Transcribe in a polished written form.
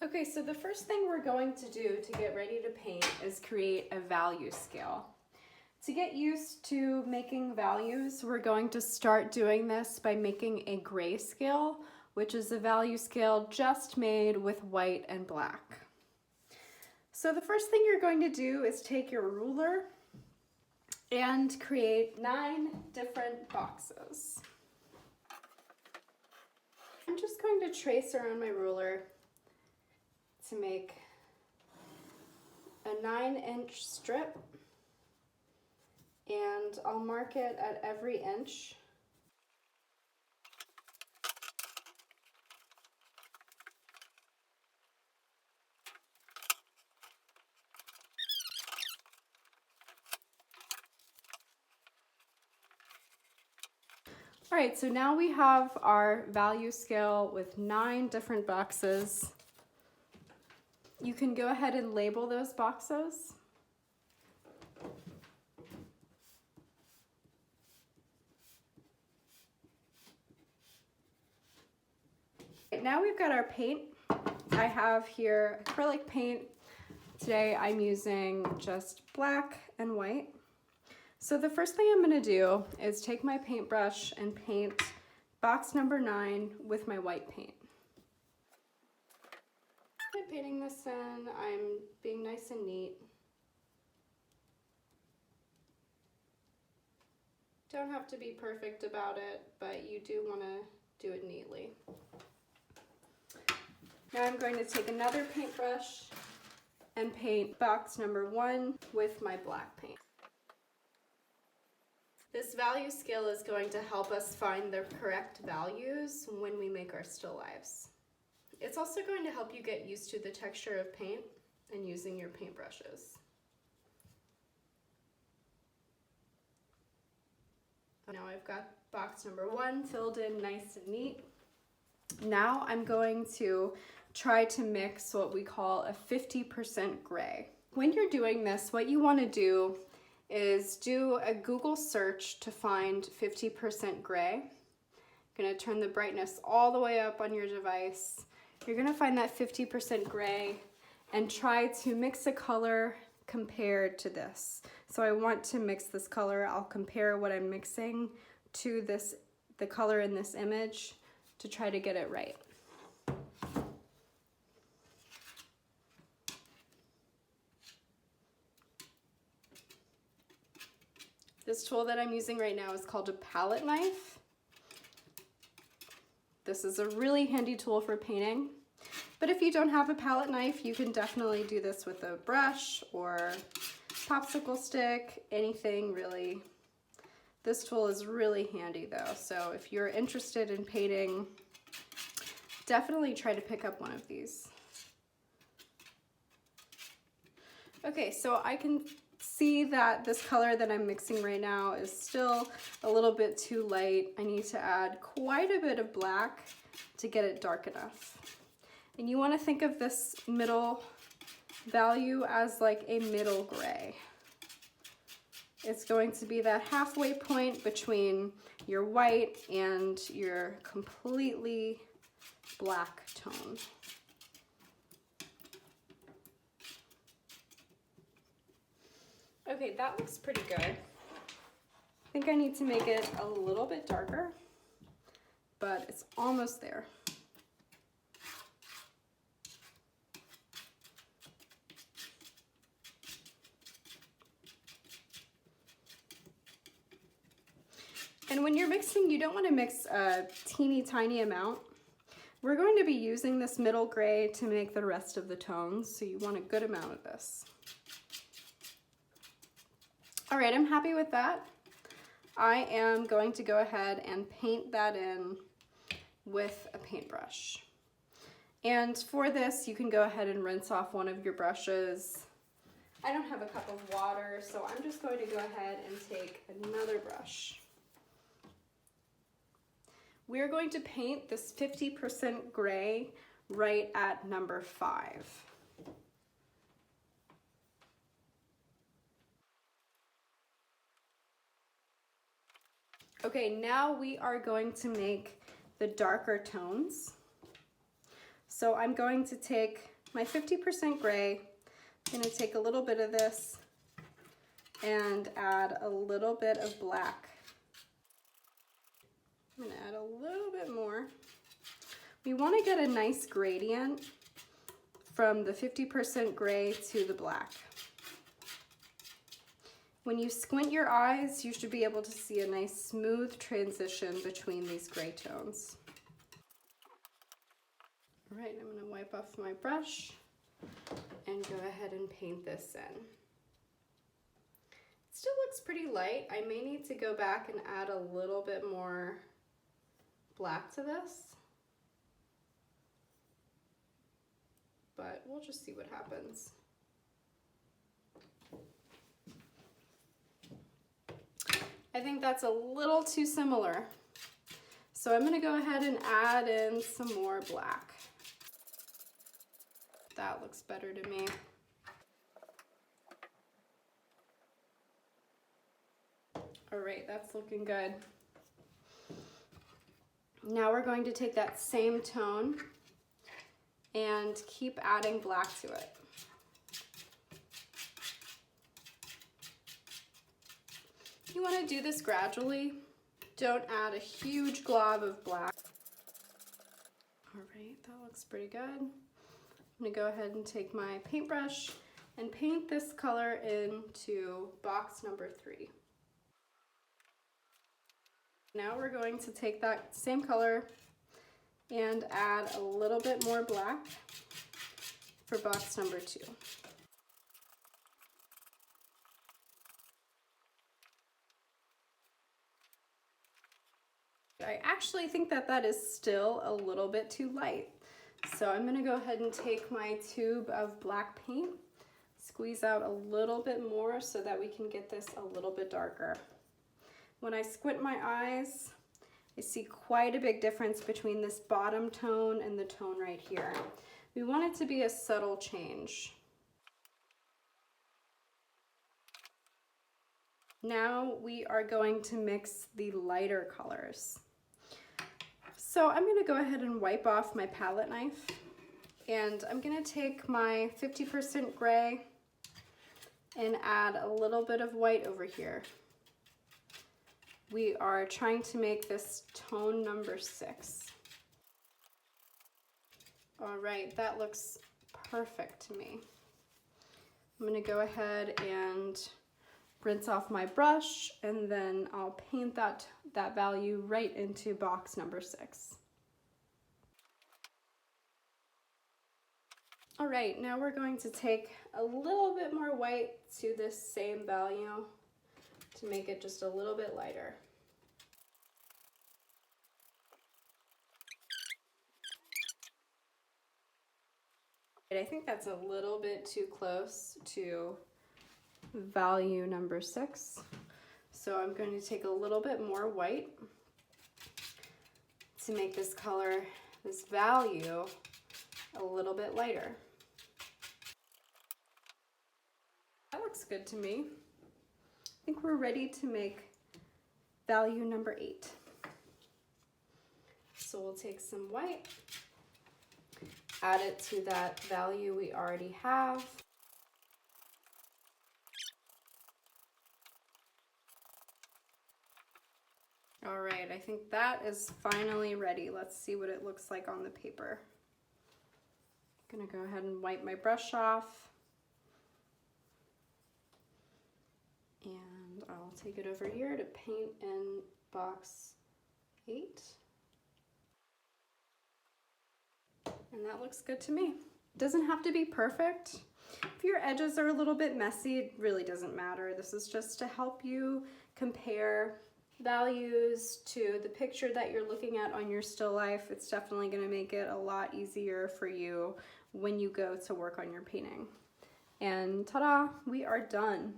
Okay, so the first thing we're going to do to get ready to paint is create a value scale. To get used to making values, we're going to start doing this by making a grayscale, which is a value scale just made with white and black. So the first thing you're going to do is take your ruler and create 9 different boxes. I'm just going to trace around my ruler to make a 9-inch strip, and I'll mark it at every inch. All right, so now we have our value scale with 9 different boxes. You can go ahead and label those boxes. Now we've got our paint. I have here acrylic paint. Today I'm using just black and white. So the first thing I'm going to do is take my paintbrush and paint box number 9 with my white paint. I'm painting this in, I'm being nice and neat. Don't have to be perfect about it, but you do want to do it neatly. Now I'm going to take another paintbrush and paint box number 1 with my black paint. This value scale is going to help us find the correct values when we make our still lifes. It's also going to help you get used to the texture of paint and using your paintbrushes. Now I've got box number 1 filled in nice and neat. Now I'm going to try to mix what we call a 50% gray. When you're doing this, what you want to do is do a Google search to find 50% gray. You're going to turn the brightness all the way up on your device. You're going to find that 50% gray and try to mix a color compared to this. So I want to mix this color. I'll compare what I'm mixing to the color in this image to try to get it right. This tool that I'm using right now is called a palette knife. This is a really handy tool for painting. But if you don't have a palette knife, you can definitely do this with a brush or popsicle stick, anything really. This tool is really handy though, so if you're interested in painting, definitely try to pick up one of these. Okay, so I can see that this color that I'm mixing right now is still a little bit too light. I need to add quite a bit of black to get it dark enough. And you want to think of this middle value as like a middle gray. It's going to be that halfway point between your white and your completely black tone. Okay, that looks pretty good. I think I need to make it a little bit darker, but it's almost there. And when you're mixing, you don't want to mix a teeny tiny amount. We're going to be using this middle gray to make the rest of the tones, so you want a good amount of this. All right, I'm happy with that. I am going to go ahead and paint that in with a paintbrush. And for this, you can go ahead and rinse off one of your brushes. I don't have a cup of water, so I'm just going to go ahead and take another brush. We're going to paint this 50% gray right at number 5. Okay, now we are going to make the darker tones. So I'm going to take my 50% gray, I'm gonna take a little bit of this and add a little bit of black. I'm gonna add a little bit more. We wanna get a nice gradient from the 50% gray to the black. When you squint your eyes, you should be able to see a nice smooth transition between these gray tones. All right, I'm gonna wipe off my brush and go ahead and paint this in. It still looks pretty light. I may need to go back and add a little bit more black to this, but we'll just see what happens. I think that's a little too similar. So I'm gonna go ahead and add in some more black. That looks better to me. All right, that's looking good. Now we're going to take that same tone and keep adding black to it. You want to do this gradually. Don't add a huge glob of black. All right, that looks pretty good. I'm gonna go ahead and take my paintbrush and paint this color into box number 3. Now we're going to take that same color and add a little bit more black for box number 2. I actually think that that is still a little bit too light. So I'm gonna go ahead and take my tube of black paint, squeeze out a little bit more so that we can get this a little bit darker. When I squint my eyes, I see quite a big difference between this bottom tone and the tone right here. We want it to be a subtle change. Now we are going to mix the lighter colors. So I'm gonna go ahead and wipe off my palette knife, and I'm gonna take my 50% gray and add a little bit of white over here. We are trying to make this tone number 6. All right, that looks perfect to me. I'm gonna go ahead and rinse off my brush, and then I'll paint that value right into box number 6. All right, now we're going to take a little bit more white to this same value to make it just a little bit lighter. I think that's a little bit too close to value number 6. So I'm going to take a little bit more white to make this color, this value, a little bit lighter. That looks good to me. I think we're ready to make value number 8. So we'll take some white, add it to that value we already have. All right, I think that is finally ready. Let's see what it looks like on the paper. I'm gonna go ahead and wipe my brush off. And I'll take it over here to paint in box 8. And that looks good to me. Doesn't have to be perfect. If your edges are a little bit messy, it really doesn't matter. This is just to help you compare values to the picture that you're looking at on your still life. It's definitely going to make it a lot easier for you when you go to work on your painting. And ta-da, we are done.